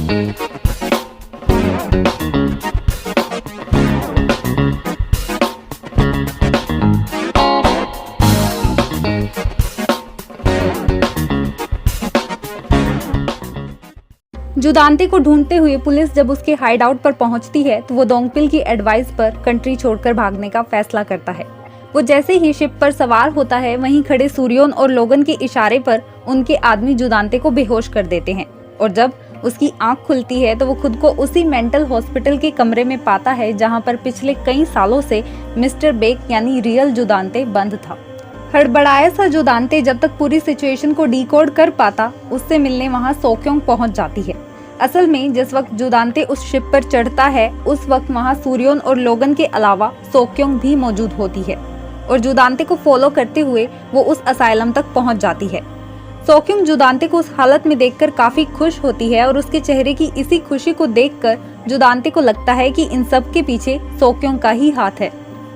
जुदांते को ढूंढते हुए पुलिस जब उसके हाइड आउट पर पहुंचती है तो वो दोंगपिल की एडवाइस पर कंट्री छोड़कर भागने का फैसला करता है। वो जैसे ही शिप पर सवार होता है वहीं खड़े सूर्योन और लोगन के इशारे पर उनके आदमी जुदांते को बेहोश कर देते हैं और जब उसकी आंख खुलती है तो वो खुद को उसी मेंटल हॉस्पिटल के कमरे में पाता है जहाँ पर पिछले कई सालों से मिस्टर बेक यानी रियल जुदांते बंद था। हड़बड़ाया सा जुदांते जब तक पूरी सिचुएशन को डिकोड कर पाता उससे मिलने वहाँ सोक्योंग पहुँच जाती है। असल में जिस वक्त जुदांते उस शिप पर चढ़ता है उस वक्त वहाँ सूर्योन और लोगन के अलावा सोक्योंग भी मौजूद होती है और जुदांते को फॉलो करते हुए वो उस असाइलम तक पहुँच जाती है। सोक्योंग जुदांते को उस हालत में देखकर काफी खुश होती है और उसके चेहरे की इसी खुशी को देखकर जुदांते को लगता है कि इन सब के पीछे सोक्योंग का ही हाथ है।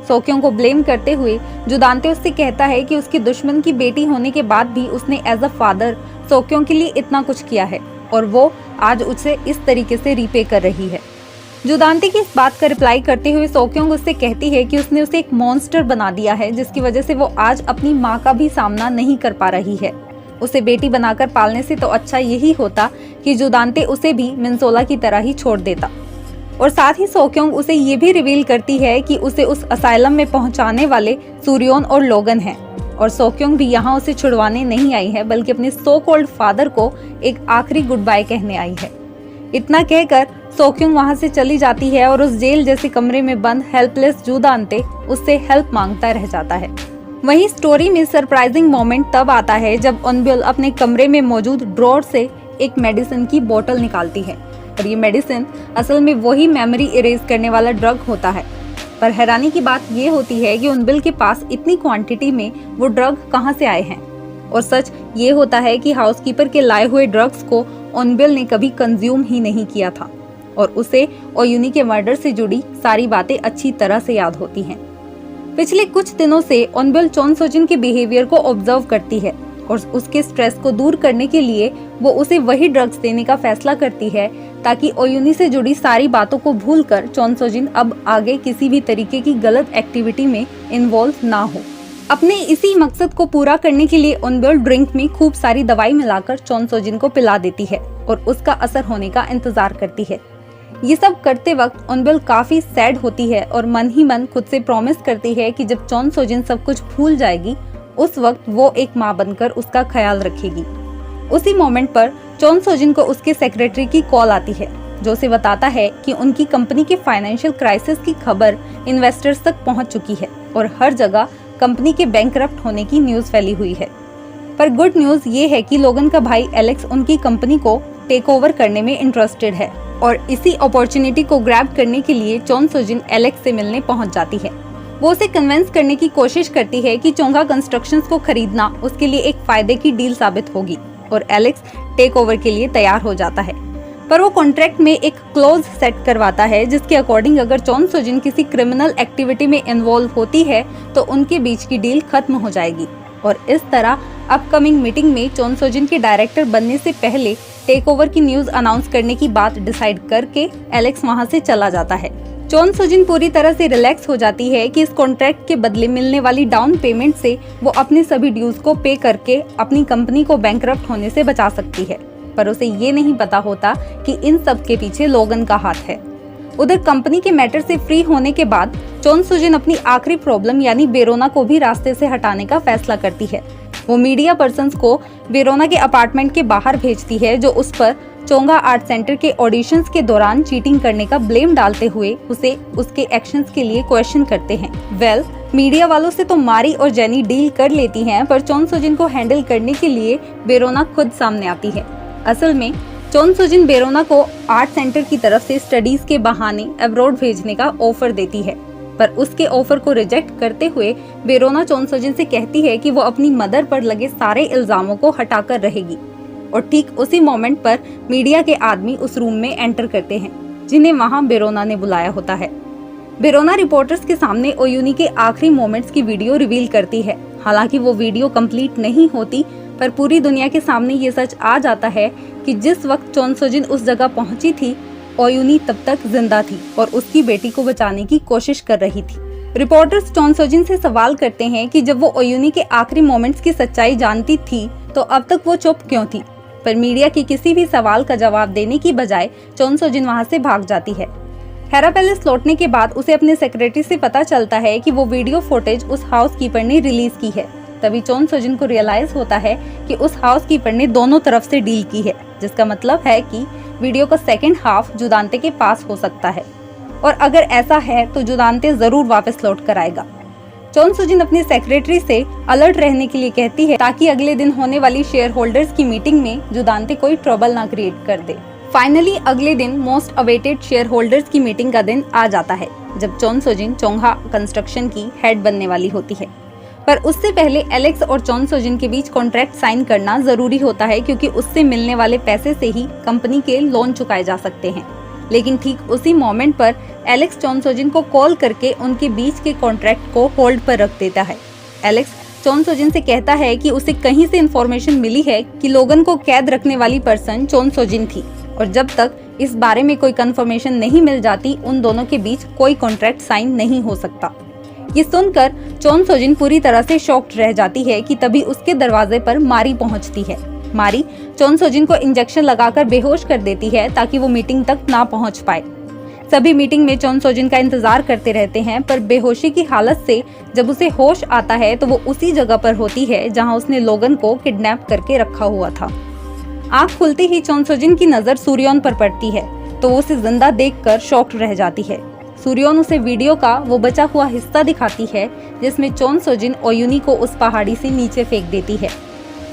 सोक्योंग को ब्लेम करते हुए जुदांते उससे कहता है कि उसकी दुश्मन की बेटी होने के बाद भी उसने एज अ फादर सोक्योंग के लिए इतना कुछ किया है और वो आज उसे इस तरीके से रीपे कर रही है। जुदांते की इस बात का रिप्लाई करते हुए सोक्योंग उससे कहती है कि उसने उसे एक मॉन्स्टर बना दिया है जिसकी वजह से वो आज अपनी माँ का भी सामना नहीं कर पा रही है। उसे बेटी बनाकर पालने से तो अच्छा यही होता कि जुदांते उसे भी मिनसोला की तरह ही छोड़ देता। और साथ ही सोक्योंग उसे ये भी रिवील करती है कि उसे उस असाइलम में पहुंचाने वाले सूर्योन और लोगन हैं और सोक्योंग भी यहाँ उसे छुड़वाने नहीं आई है बल्कि अपने सो कॉल्ड फादर को एक आखिरी गुड बाय कहने आई है। इतना कहकर सोक्योंग वहाँ से चली जाती है और उस जेल जैसे कमरे में बंद हेल्पलेस जुदांते उससे हेल्प मांगता रह जाता है। वहीं स्टोरी में सरप्राइजिंग मोमेंट तब आता है जब उनबिल अपने कमरे में मौजूद ड्रॉर से एक मेडिसिन की बोतल निकालती है और ये मेडिसिन असल में वही मेमोरी इरेज करने वाला ड्रग होता है। पर हैरानी की बात ये होती है कि उनबिल के पास इतनी क्वांटिटी में वो ड्रग कहाँ से आए हैं और सच ये होता है कि हाउसकीपर के लाए हुए ड्रग्स को उनबिल ने कभी कंज्यूम ही नहीं किया था और उसे ओयुनी के मर्डर से जुड़ी सारी बातें अच्छी तरह से याद होती हैं। पिछले कुछ दिनों से उनबिल चोन सोजिन के बिहेवियर को ऑब्जर्व करती है और उसके स्ट्रेस को दूर करने के लिए वो उसे वही ड्रग्स देने का फैसला करती है ताकि ओयुनी से जुड़ी सारी बातों को भूलकर चोन सोजिन अब आगे किसी भी तरीके की गलत एक्टिविटी में इन्वॉल्व ना हो। अपने इसी मकसद को पूरा करने के लिए उनबिल ड्रिंक में खूब सारी दवाई मिलाकर चोन सोजिन को पिला देती है और उसका असर होने का इंतजार करती है। ये सब करते वक्त उनबिल काफी सैड होती है और मन ही मन खुद से प्रॉमिस करती है कि जब चोन सोजिन सब कुछ भूल जाएगी उस वक्त वो एक माँ बनकर उसका ख्याल रखेगी। उसी मोमेंट पर चोन सोजिन को उसके सेक्रेटरी की कॉल आती है जो उसे बताता है कि उनकी कंपनी के फाइनेंशियल क्राइसिस की खबर इन्वेस्टर्स तक पहुंच चुकी है और हर जगह कंपनी के बैंकरप्ट होने की न्यूज फैली हुई है। पर गुड न्यूज ये है कि लोगन का भाई एलेक्स उनकी कंपनी को टेक ओवर करने में इंटरेस्टेड है और इसी अपॉर्चुनिटी को ग्रैब करने के लिए चोन सोजिन एलेक्स से मिलने पहुंच जाती है। वो उसे कन्विंस करने की कोशिश करती है कि चोंगा कंस्ट्रक्शंस को खरीदना उसके लिए एक फायदे की डील साबित होगी और एलेक्स टेक ओवर के लिए तैयार हो जाता है। पर वो कॉन्ट्रैक्ट में एक क्लॉज सेट करवाता है जिसके अकॉर्डिंग अगर चोन सोजिन किसी क्रिमिनल एक्टिविटी में इन्वॉल्व होती है तो उनके बीच की डील खत्म हो जाएगी और इस तरह अपकमिंग मीटिंग में चोन सोजिन के डायरेक्टर बनने से पहले टेक ओवर की न्यूज अनाउंस करने की बात डिसाइड करके एलेक्स वहां से चला जाता है। चोन सोजिन पूरी तरह से रिलैक्स हो जाती है कि इस कॉन्ट्रैक्ट के बदले मिलने वाली डाउन पेमेंट से वो अपने सभी ड्यूज को पे करके अपनी कंपनी को बैंकरप्ट होने से बचा सकती है। पर उसे ये नहीं पता होता कि इन सब के पीछे लोगन का हाथ है। उधर कंपनी के मैटर से फ्री होने के बाद चोन सोजिन अपनी आखिरी प्रॉब्लम यानी वेरोना को भी रास्ते से हटाने का फैसला करती है। वो मीडिया पर्सन्स को वेरोना के अपार्टमेंट के बाहर भेजती है जो उस पर चोंगा आर्ट सेंटर के ऑडिशंस के दौरान चीटिंग करने का ब्लेम डालते हुए उसे उसके एक्शंस के लिए क्वेश्चन करते हैं। मीडिया वालों से तो मारी और जेनी डील कर लेती हैं, पर चोन सोजिन को हैंडल करने के लिए वेरोना खुद सामने आती है। असल में चोन सोजिन वेरोना को आर्ट सेंटर की तरफ से स्टडीज के बहाने अब्रॉड भेजने का ऑफर देती है, पर उसके ऑफर को रिजेक्ट करते हुए वेरोना चोन सोजिन से कहती है कि वो अपनी मदर पर लगे सारे इल्जामों को हटाकर रहेगी। और ठीक उसी मोमेंट पर मीडिया के आदमी उस रूम में एंटर करते हैं जिन्हें वहां वेरोना ने बुलाया होता है। वेरोना रिपोर्टर्स के सामने ओयुनी के आखिरी मोमेंट्स की वीडियो रिवील करती है। हालांकि वो वीडियो कंप्लीट नहीं होती, पर पूरी दुनिया के सामने ये सच आ जाता है कि जिस वक्त चोन सोजिन उस जगह पहुंची थी, ओयुनी तब तक जिंदा थी और उसकी बेटी को बचाने की कोशिश कर रही थी। रिपोर्टर्स चोन सोजिन से सवाल करते हैं कि जब वो ओयुनी के आखिरी मोमेंट्स की सच्चाई जानती थी तो अब तक वो चुप क्यों थी, पर मीडिया की किसी भी सवाल का जवाब देने की बजाय चोन सोजिन वहां से भाग जाती है। हेरा पैलेस लौटने के बाद उसे अपने सेक्रेटरी से पता चलता है कि वो वीडियो फुटेज उस हाउस कीपर ने रिलीज की है। तभी चोन सोजिन को रियलाइज होता है कि उस हाउस कीपर ने दोनों तरफ से डील की है, जिसका मतलब है कि वीडियो का सेकंड हाफ जुदांते के पास हो सकता है और अगर ऐसा है तो जुदांते जरूर वापस लौट कर आएगा। चोन सोजिन अपने सेक्रेटरी से अलर्ट रहने के लिए कहती है ताकि अगले दिन होने वाली शेयर होल्डर्स की मीटिंग में जुदांते कोई ट्रबल ना क्रिएट कर दे। फाइनली अगले दिन मोस्ट अवेटेड शेयर होल्डर्स की मीटिंग का दिन आ जाता है, जब चोन सोजिन चोंघा कंस्ट्रक्शन की हेड बनने वाली होती है। पर उससे पहले एलेक्स और चोन सोजिन के बीच कॉन्ट्रैक्ट साइन करना जरूरी होता है, क्योंकि उससे मिलने वाले पैसे से ही कंपनी के लोन चुकाए जा सकते हैं। लेकिन ठीक उसी मोमेंट पर एलेक्स चोन सोजिन को कॉल करके उनके बीच के कॉन्ट्रैक्ट को होल्ड पर रख देता है। एलेक्स चोन सोजिन से कहता है कि उसे कहीं से इंफॉर्मेशन मिली है कि लोगन को कैद रखने वाली पर्सन चोन सोजिन थी और जब तक इस बारे में कोई कंफर्मेशन नहीं मिल जाती उन दोनों के बीच कोई कॉन्ट्रैक्ट साइन नहीं हो सकता। ये सुनकर चोन सोजिन पूरी तरह से शॉक्ड रह जाती है कि तभी उसके दरवाजे पर मारी पहुंचती है। मारी चोन सोजिन को इंजेक्शन लगाकर बेहोश कर देती है ताकि वो मीटिंग तक ना पहुंच पाए। सभी मीटिंग में चोन सोजिन का इंतजार करते रहते हैं, पर बेहोशी की हालत से जब उसे होश आता है तो वो उसी जगह पर होती है जहां उसने लोगन को किडनैप करके रखा हुआ था। आंख खुलते ही चोन सोजिन की नजर सूर्योन पर पड़ती है तो वो उसे जिंदा देखकर शॉक्ड रह जाती है। सूर्योन उसे वीडियो का वो बचा हुआ हिस्सा दिखाती है जिसमें चोन सोजिन ओयुनी को उस पहाड़ी से नीचे फेंक देती है,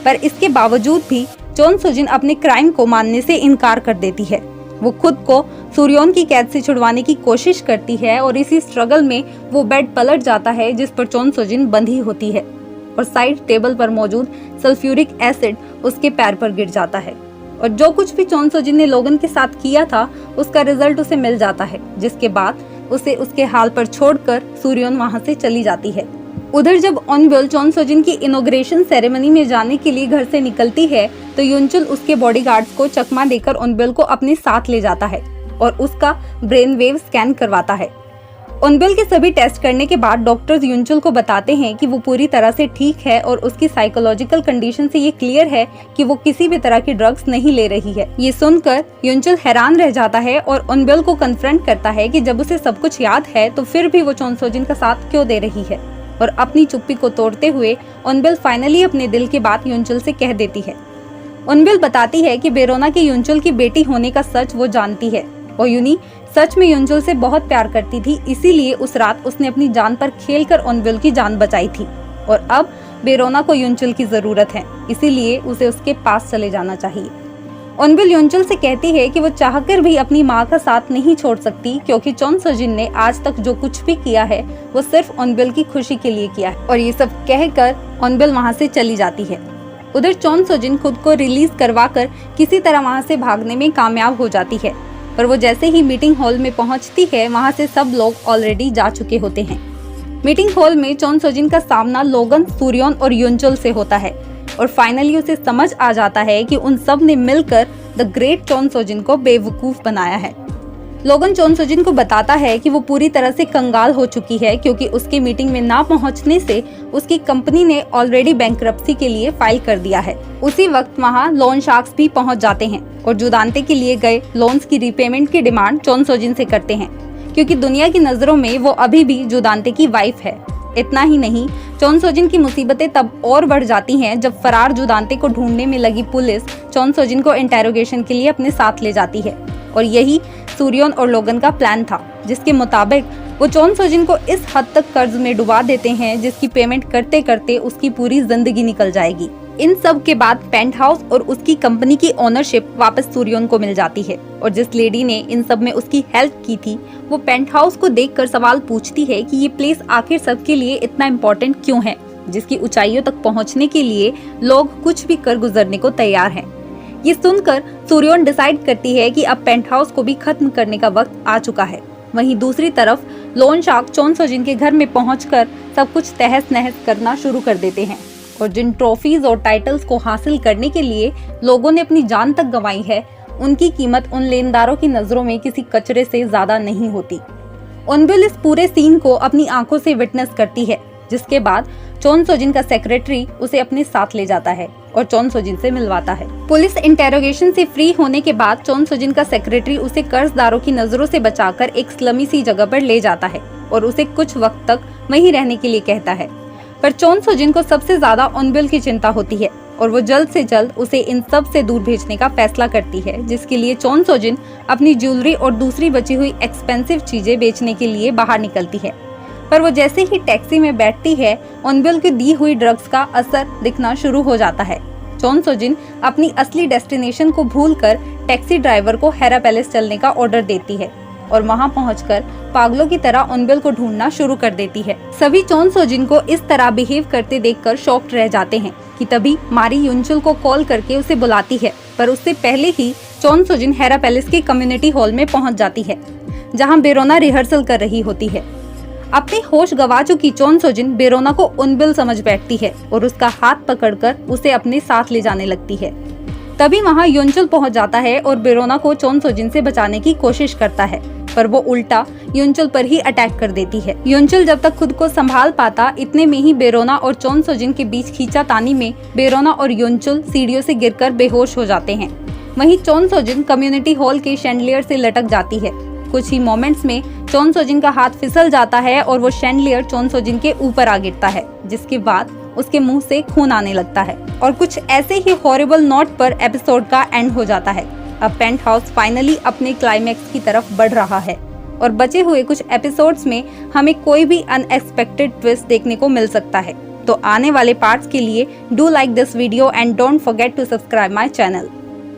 पर इसके बावजूद भी चोन सोजिन अपने क्राइम को मानने से इनकार कर देती है। वो खुद को सूर्योन की कैद से छुड़वाने की कोशिश करती है और इसी स्ट्रगल में वो बेड पलट जाता है जिस पर चोन सोजिन बंधी होती है और साइड टेबल पर मौजूद सल्फ्यूरिक एसिड उसके पैर पर गिर जाता है और जो कुछ भी चोन सोजिन ने लोगन के साथ किया था उसका रिजल्ट उसे मिल जाता है, जिसके बाद उसे उसके हाल पर छोड़कर सूर्योन वहां से चली जाती है। उधर जब ओनबियोल चोन सोजिन की इनॉग्रेशन सेरेमनी में जाने के लिए घर से निकलती है तो युनचुल उसके बॉडीगार्ड्स को चकमा देकर ओनबियोल को अपने साथ ले जाता है और उसका ब्रेन वेव स्कैन करवाता है। ओनबियोल के सभी टेस्ट करने के बाद डॉक्टर्स युनचुल को बताते हैं कि वो पूरी तरह से ठीक है और उसकी साइकोलॉजिकल कंडीशन से ये क्लियर है कि वो किसी भी तरह की ड्रग्स नहीं ले रही है। ये सुनकर युनचुल हैरान रह जाता है और ओनबियोल को कन्फ्रंट करता है कि जब उसे सब कुछ याद है तो फिर भी वो चोन सोजिन का साथ क्यों दे रही है, और अपनी चुप्पी को तोड़ते हुए ओनबियोल फाइनली अपने दिल की बात युनचुल से कह देती है। ओनबियोल बताती है कि बेरोना की युनचुल की बेटी होने का सच वो जानती है। ओयुनी सच में युनचुल से बहुत प्यार करती थी, इसीलिए उस रात उसने अपनी जान पर खेलकर ओनबियोल की जान बचाई थी और अब बेरोना को युनचुल की जरूरत है, इसीलिए उसे उसके पास चले जाना चाहिए। ओनबियोल युनचुल से कहती है कि वो चाहकर भी अपनी माँ का साथ नहीं छोड़ सकती, क्योंकि चोन सोजिन ने आज तक जो कुछ भी किया है वो सिर्फ ओनबियोल की खुशी के लिए किया है, और ये सब कहकर ओनबियोल वहाँ से चली जाती है। उधर चोन सोजिन खुद को रिलीज करवाकर किसी तरह वहाँ से भागने में कामयाब हो जाती है, पर वो जैसे ही मीटिंग हॉल में पहुंचती है वहां से सब लोग ऑलरेडी जा चुके होते हैं। मीटिंग हॉल में चोन सोजिन का सामना लोगन, सूर्योन और युनचुल से होता है और फाइनली उसे समझ आ जाता है कि उन सब ने मिलकर द ग्रेट चोन सोजिन को बेवकूफ बनाया है। लोगन चोन सोजिन को बताता है कि वो पूरी तरह से कंगाल हो चुकी है, क्योंकि उसके मीटिंग में ना पहुंचने से उसकी कंपनी ने ऑलरेडी बैंकरप्सी के लिए फाइल कर दिया है। उसी वक्त वहां लोन शार्क्स भी पहुंच जाते हैं और जुदांते के लिए गए लोन्स की रीपेमेंट की डिमांड चोन सोजिन से करते हैं, क्योंकि दुनिया की नजरों में वो अभी भी जुदांते की वाइफ है। इतना ही नहीं, चोन सोजिन की मुसीबतें तब और बढ़ जाती हैं जब फरार जुदांते को ढूंढने में लगी पुलिस चोन सोजिन को इंटेरोगेशन के लिए अपने साथ ले जाती है, और यही सूर्योन और लोगन का प्लान था, जिसके मुताबिक वो चोन सोजिन को इस हद तक कर्ज में डुबा देते हैं जिसकी पेमेंट करते करते उसकी पूरी जिंदगी निकल जाएगी। इन सब के बाद पेंट हाउस और उसकी कंपनी की ओनरशिप वापस सूर्योन को मिल जाती है, और जिस लेडी ने इन सब में उसकी हेल्प की थी वो पेंट हाउस को देखकर सवाल पूछती है कि ये प्लेस आखिर सबके लिए इतना इम्पोर्टेंट क्यों है, जिसकी ऊंचाइयों तक पहुंचने के लिए लोग कुछ भी कर गुजरने को तैयार हैं। ये सुनकर सूर्योन डिसाइड करती है कि अब पेंट हाउस को भी खत्म करने का वक्त आ चुका है। वहीं दूसरी तरफ लोन शार्क चोन सोजिन के घर में पहुंचकर सब कुछ तहस नहस करना शुरू कर देते हैं और जिन ट्रॉफीज और टाइटल्स को हासिल करने के लिए लोगों ने अपनी जान तक गंवाई है, उनकी कीमत उन लेनदारों की नजरों में किसी कचरे से ज्यादा नहीं होती। उनबिल इस पूरे सीन को अपनी आंखों से विटनेस करती है, जिसके बाद चोन सोजिन का सेक्रेटरी उसे अपने साथ ले जाता है और चोन सोजिन से मिलवाता है। पुलिस इंटेरोगेशन से फ्री होने के बाद चोन सोजिन का सेक्रेटरी उसे कर्जदारों की नजरों से बचाकर एक स्लमी सी जगह पर ले जाता है और उसे कुछ वक्त तक वहीं रहने के लिए कहता है। पर चोन सोजिन को सबसे ज्यादा उनबिल की चिंता होती है और वो जल्द से जल्द उसे इन सब से दूर भेजने का फैसला करती है, जिसके लिए चोन सोजिन अपनी ज्वेलरी और दूसरी बची हुई एक्सपेंसिव चीजें बेचने के लिए बाहर निकलती है। पर वो जैसे ही टैक्सी में बैठती है, उनबिल की दी हुई ड्रग्स का असर दिखना शुरू हो जाता है। चोन सोजिन अपनी असली डेस्टिनेशन को भूलकर टैक्सी ड्राइवर को हेरा पैलेस चलने का ऑर्डर देती है और वहां पहुंचकर पागलों की तरह उनबिल को ढूंढना शुरू कर देती है। सभी चोन सोजिन को इस तरह बिहेव करते देखकर शॉक्ड रह जाते हैं कि तभी मारी युनचुल को कॉल करके उसे बुलाती है। पर उससे पहले ही चोन सोजिन हेरा पैलेस के कम्युनिटी हॉल में पहुंच जाती है, जहां बेरोना रिहर्सल कर रही होती है। अपने होश गवा चुकी चोन सोजिन बेरोना को उनबिल समझ बैठती है और उसका हाथ पकड़कर उसे अपने साथ ले जाने लगती है। तभी वहां युनचुल पहुंच जाता है और बेरोना को चोन सोजिन से बचाने की कोशिश करता है, पर वो उल्टा युनचुल पर ही अटैक कर देती है। युनचुल जब तक खुद को संभाल पाता, इतने में ही बेरोना और चोन सोजिन के बीच खींचातानी में बेरोना और युनचुल सीढ़ियों से गिरकर बेहोश हो जाते हैं। वहीं चोन सोजिन कम्युनिटी हॉल के शैंडलियर से लटक जाती है। कुछ ही मोमेंट्स में चोन सोजिन का हाथ फिसल जाता है और वो शैंडलियर चोन सोजिन के ऊपर आ गिरता है, जिसके बाद उसके मुंह से खून आने लगता है। और कुछ ऐसे ही हॉरिबल नोट पर एपिसोड का एंड हो जाता है। अब पेंटहाउस फाइनली अपने क्लाइमैक्स की तरफ बढ़ रहा है और बचे हुए कुछ एपिसोड्स में हमें कोई भी अनएक्सपेक्टेड ट्विस्ट देखने को मिल सकता है। तो आने वाले पार्ट्स के लिए do like this video and don't forget to subscribe my channel.